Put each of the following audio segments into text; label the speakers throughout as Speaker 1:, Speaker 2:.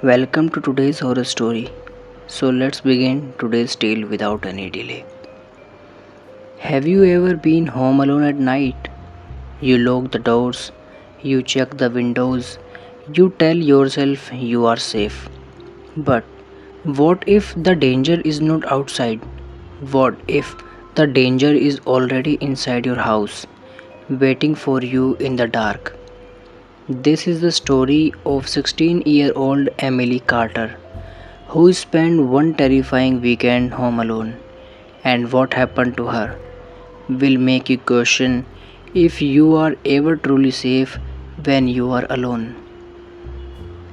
Speaker 1: Welcome to today's horror story. So let's begin today's tale without any delay. Have you ever been home alone at night? You lock the doors, you check the windows, you tell yourself you are safe. But what if the danger is not outside? What if the danger is already inside your house, waiting for you in the dark? This is the story of 16-year-old Emily Carter, who spent one terrifying weekend home alone. And what happened to her will make you question if you are ever truly safe when you are alone.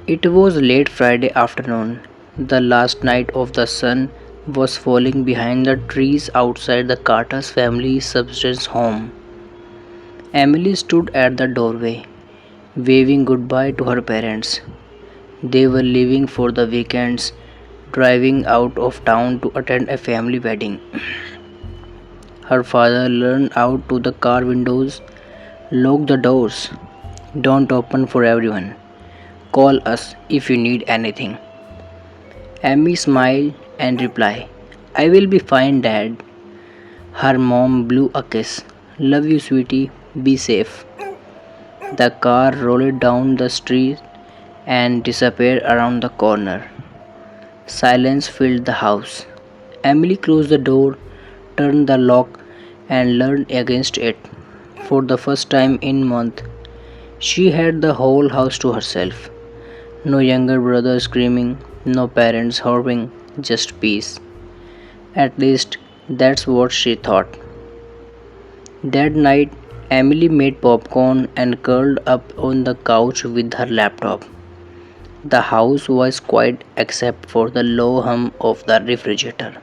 Speaker 1: It was late Friday afternoon. The last night of the sun was falling behind the trees outside the Carter's family subsistence home. Emily stood at the doorway, waving goodbye to her parents. They were leaving for the weekends, driving out of town to attend a family wedding. Her father leaned out to the car windows. Lock the doors. Don't open for everyone. Call us if you need anything. Amy smiled and replied, I will be fine, Dad. Her mom blew a kiss. Love you, sweetie. Be safe. The car rolled down the street and disappeared around the corner. Silence filled the house. Emily closed the door, turned the lock, and leaned against it. For the first time in months, she had the whole house to herself. No younger brother screaming, no parents hurrying, just peace. At least that's what she thought. That night, Emily made popcorn and curled up on the couch with her laptop. The house was quiet except for the low hum of the refrigerator.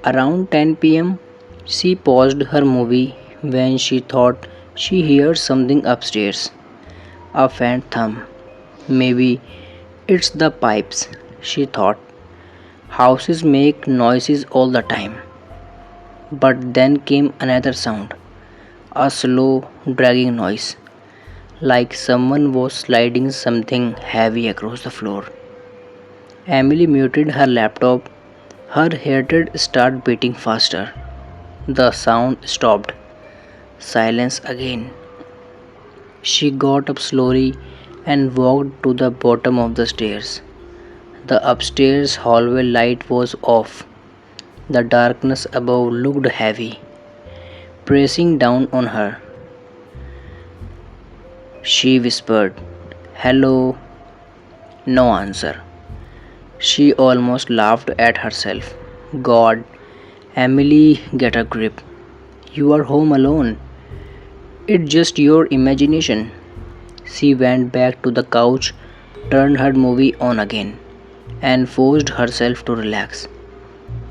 Speaker 1: Around 10 p.m., she paused her movie when she thought she heard something upstairs. A faint thump. Maybe it's the pipes, she thought. Houses make noises all the time. But then came another sound, a slow, dragging noise, like someone was sliding something heavy across the floor. Emily muted her laptop. Her heart started beating faster. The sound stopped. Silence again. She got up slowly and walked to the bottom of the stairs. The upstairs hallway light was off. The darkness above looked heavy, pressing down on her. She whispered, Hello. No answer. She almost laughed at herself. God, Emily, get a grip. You are home alone. It's just your imagination. She went back to the couch, turned her movie on again, and forced herself to relax.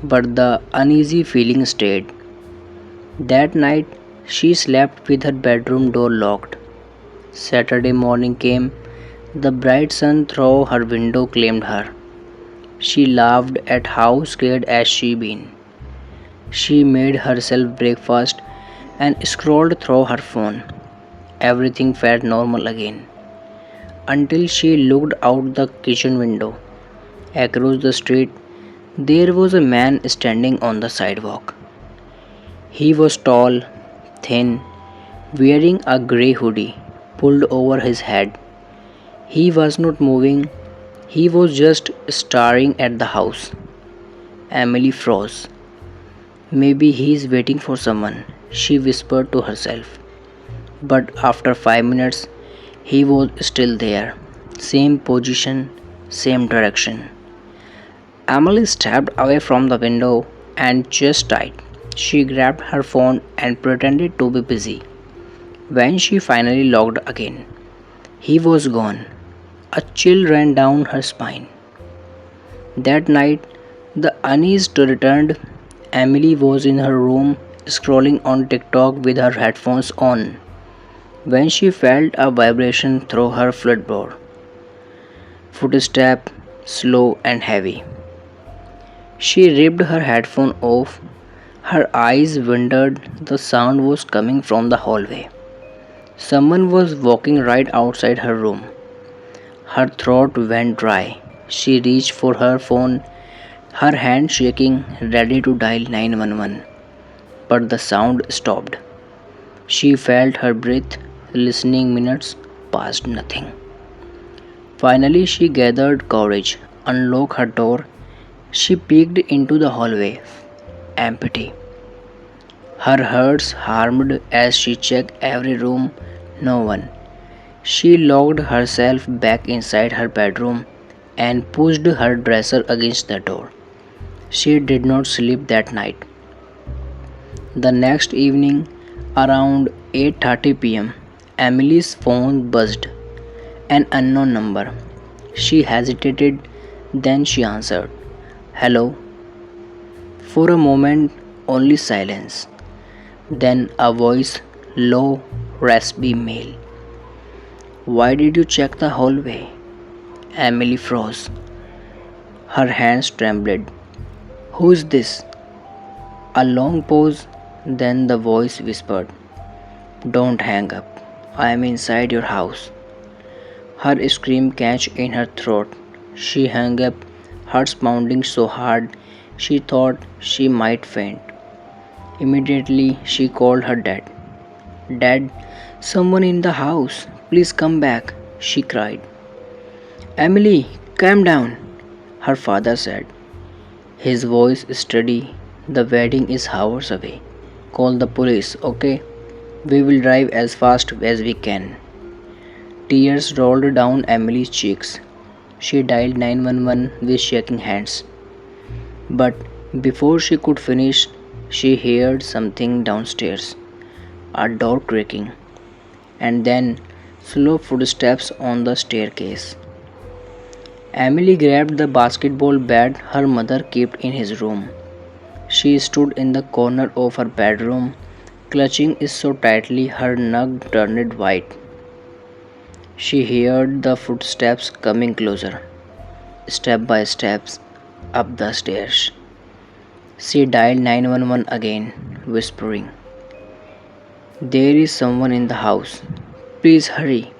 Speaker 1: But the uneasy feeling stayed. That night, she slept with her bedroom door locked. Saturday morning came. The bright sun through her window claimed her. She laughed at how scared as she been. She made herself breakfast and scrolled through her phone. Everything felt normal again until she looked out the kitchen window. Across the street, there was a man standing on the sidewalk. He was tall, thin, wearing a grey hoodie pulled over his head. He was not moving, he was just staring at the house. Emily froze. Maybe he is waiting for someone, she whispered to herself. But after 5 minutes, he was still there. Same position, same direction. Emily stepped away from the window and chest tight. She grabbed her phone and pretended to be busy. When she finally logged again, he was gone. A chill ran down her spine. That night, the unease returned. Emily was in her room scrolling on TikTok with her headphones on when she felt a vibration through her floorboard. Footstep, slow and heavy. She ripped her headphone off. Her eyes wandered. The sound was coming from the hallway. Someone was walking right outside her room. Her throat went dry. She reached for her phone, her hand shaking, ready to dial 911. But the sound stopped. She felt her breath, listening minutes passed nothing. Finally, she gathered courage, unlocked her door. She peeked into the hallway. Empty. Her heart harmed as she checked every room. No one. She locked herself back inside her bedroom and pushed her dresser against the door. She did not sleep that night. The next evening, around 8:30 p.m., Emily's phone buzzed. An unknown number. She hesitated, then she answered. Hello. For a moment, only silence. Then a voice, low, raspy male. Why did you check the hallway? Emily froze. Her hands trembled. Who is this? A long pause, then the voice whispered, don't hang up. I am inside your house. Her scream catch in her throat. She hung up, heart pounding so hard she thought she might faint. Immediately she called her dad. Dad, someone in the house. Please come back, she cried. Emily, calm down, her father said. His voice steady. The wedding is hours away. Call the police, okay? We will drive as fast as we can. Tears rolled down Emily's cheeks. She dialed 911 with shaking hands. But before she could finish, she heard something downstairs, a door creaking, and then slow footsteps on the staircase. Emily grabbed the basketball bat her mother kept in his room. She stood in the corner of her bedroom, clutching it so tightly her neck turned white. She heard the footsteps coming closer, step by steps, up the stairs. She dialed 911 again, whispering, there is someone in the house. Please hurry.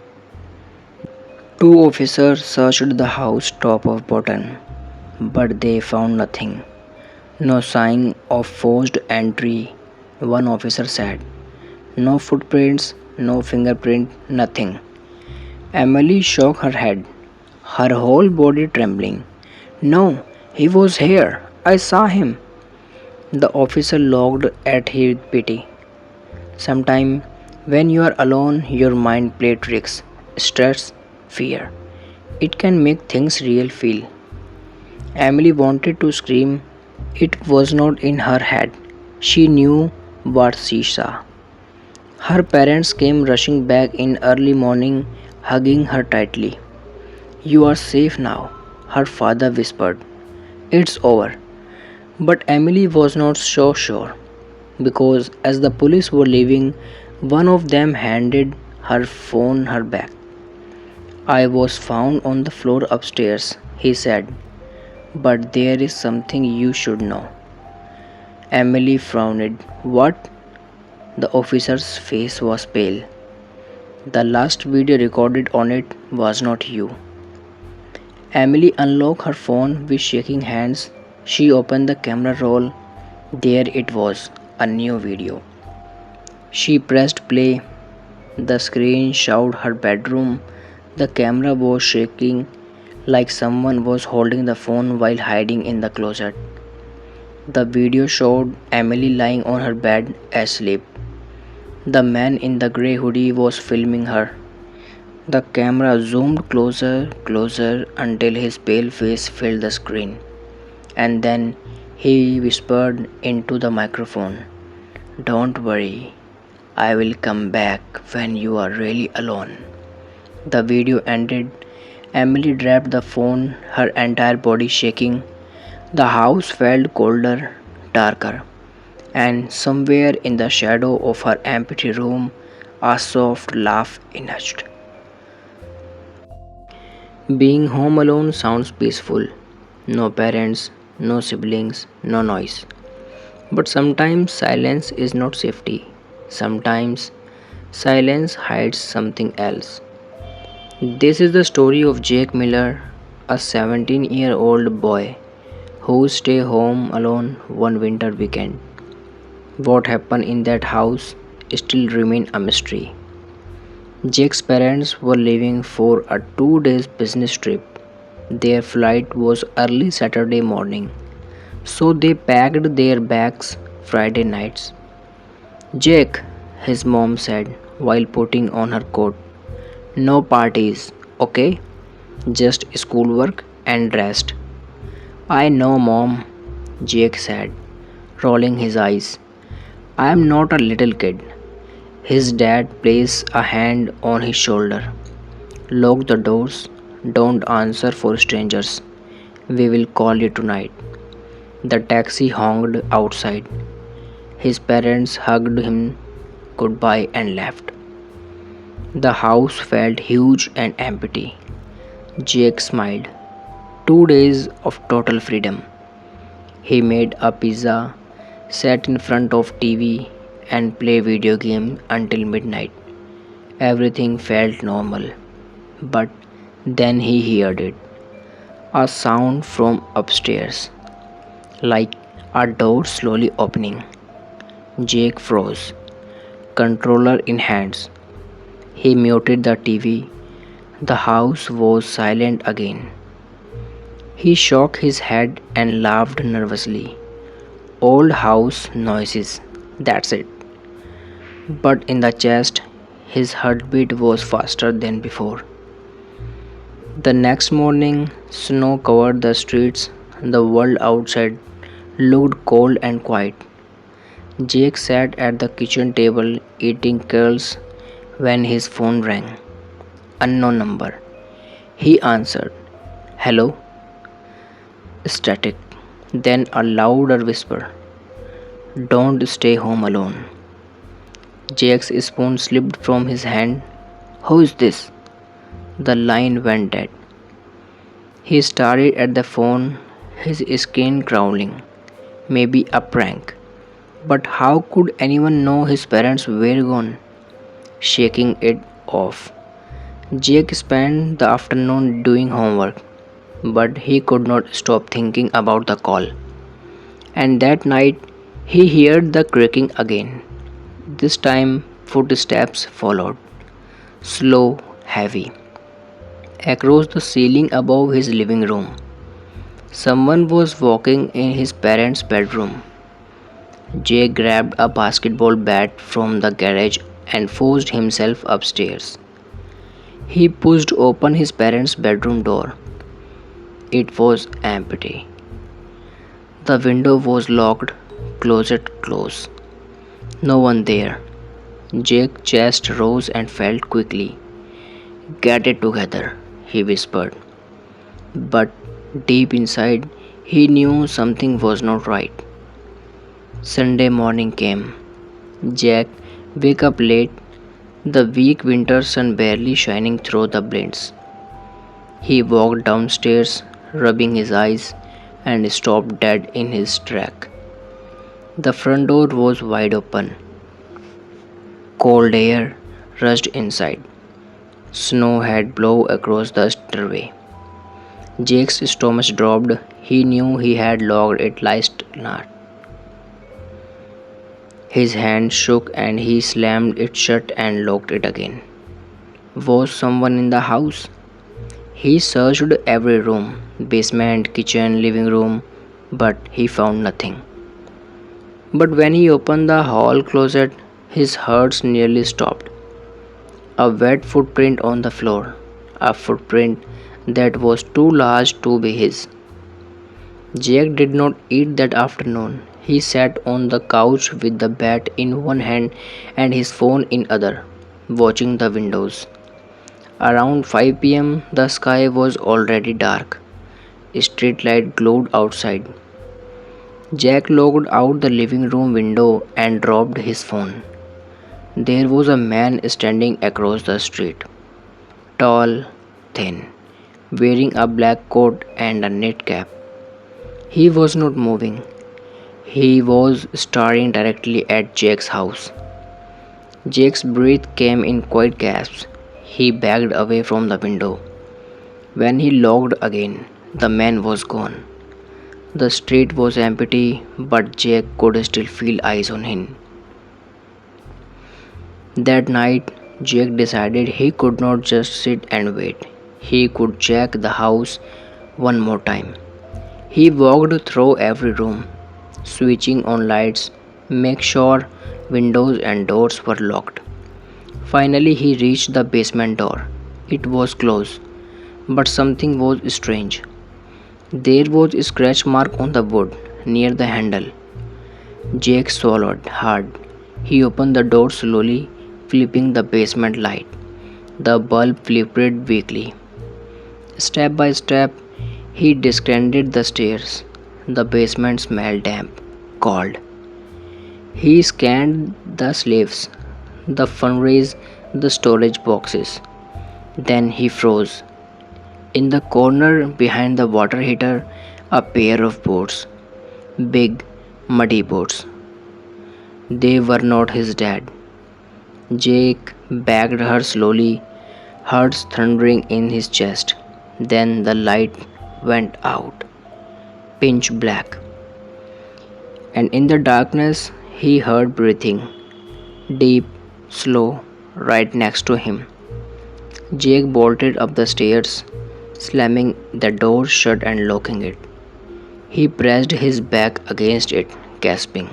Speaker 1: Two officers searched the house top of bottom, but they found nothing. No sign of forced entry, one officer said. No footprints, no fingerprint, nothing. Emily shook her head, her whole body trembling. No, he was here. I saw him. The officer looked at her with pity. Sometimes, when you are alone, your mind plays tricks, stress, fear. It can make things real feel. Emily wanted to scream. It was not in her head. She knew what she saw. Her parents came rushing back in early morning, hugging her tightly. You are safe now, her father whispered. It's over. But Emily was not so sure, because as the police were leaving, one of them handed her phone her back. I was found on the floor upstairs, he said, but there is something you should know. Emily frowned. What? The officer's face was pale. The last video recorded on it was not you. Emily unlocked her phone with shaking hands. She opened the camera roll. There it was, a new video. She pressed play. The screen showed her bedroom. The camera was shaking like someone was holding the phone while hiding in the closet. The video showed Emily lying on her bed asleep. The man in the grey hoodie was filming her. The camera zoomed closer until his pale face filled the screen. And then he whispered into the microphone, don't worry, I will come back when you are really alone. The video ended. Emily dropped the phone, her entire body shaking. The house felt colder, darker, and somewhere in the shadow of her empty room, a soft laugh emerged. Being home alone sounds peaceful. No parents, no siblings, no noise. But sometimes silence is not safety. Sometimes silence hides something else. This is the story of Jake Miller, a 17-year-old boy who stayed home alone one winter weekend. What happened in that house still remains a mystery. Jake's parents were leaving for a 2 days business trip. Their flight was early Saturday morning, so they packed their bags Friday nights. Jake, his mom said while putting on her coat, no parties, okay? Just schoolwork and rest. I know, mom, Jake said, rolling his eyes. I am not a little kid. His dad placed a hand on his shoulder. Lock the doors. Don't answer for strangers. We will call you tonight. The taxi honked outside. His parents hugged him goodbye and left. The house felt huge and empty. Jake smiled. 2 days of total freedom. He made a pizza, sat in front of TV and play video game until midnight. Everything felt normal. But then he heard it. A sound from upstairs, like a door slowly opening. Jake froze, controller in hands. He muted the TV. The house was silent again. He shook his head and laughed nervously. Old house noises, that's it. But in the chest, his heartbeat was faster than before. The next morning, snow covered the streets. The world outside looked cold and quiet. Jake sat at the kitchen table eating curls when his phone rang. Unknown number. He answered. Hello? Static. Then a louder whisper. Don't stay home alone. Jake's spoon slipped from his hand. Who is this? The line went dead. He stared at the phone, his skin crawling. Maybe a prank. But how could anyone know his parents were gone? Shaking it off, Jake spent the afternoon doing homework, but he could not stop thinking about the call. And that night, he heard the creaking again. This time, footsteps followed, slow, heavy, across the ceiling above his living room. Someone was walking in his parents' bedroom. Jay grabbed a basketball bat from the garage and forced himself upstairs. He pushed open his parents' bedroom door. It was empty. The window was locked, closet closed. No one there. Jake's chest rose and fell quickly. Get it together, he whispered. But deep inside, he knew something was not right. Sunday morning came. Jack woke up late, the weak winter sun barely shining through the blinds. He walked downstairs, rubbing his eyes, and stopped dead in his track. The front door was wide open. Cold air rushed inside. Snow had blown across the stairway. Jake's stomach dropped. He knew he had locked it last night. His hand shook and he slammed it shut and locked it again. Was someone in the house? He searched every room, basement, kitchen, living room, but he found nothing. But when he opened the hall closet, his heart nearly stopped. A wet footprint on the floor, a footprint that was too large to be his. Jack did not eat that afternoon. He sat on the couch with the bat in one hand and his phone in other, watching the windows. Around 5 p.m., the sky was already dark. Street light glowed outside. Jack looked out the living room window and dropped his phone. There was a man standing across the street. Tall, thin, wearing a black coat and a knit cap. He was not moving. He was staring directly at Jake's house. Jake's breath came in quiet gasps. He backed away from the window. When he looked again, the man was gone. The street was empty, but Jack could still feel eyes on him. That night, Jack decided he could not just sit and wait. He could check the house one more time. He walked through every room, switching on lights, make sure windows and doors were locked. Finally, he reached the basement door. It was closed, but something was strange. There was a scratch mark on the wood near the handle. Jake swallowed hard. He opened the door slowly, flipping the basement light. The bulb flickered weakly. Step by step, he descended the stairs. The basement smelled damp, cold. He scanned the slaves, the fundraise, the storage boxes. Then he froze. In the corner behind the water heater, a pair of boats. Big, muddy boats. They were not his dad. Jake backed her slowly, hearts thundering in his chest. Then the light went out, pitch black, and in the darkness he heard breathing, deep, slow, right next to him. Jake bolted up the stairs, slamming the door shut and locking it. He pressed his back against it, gasping.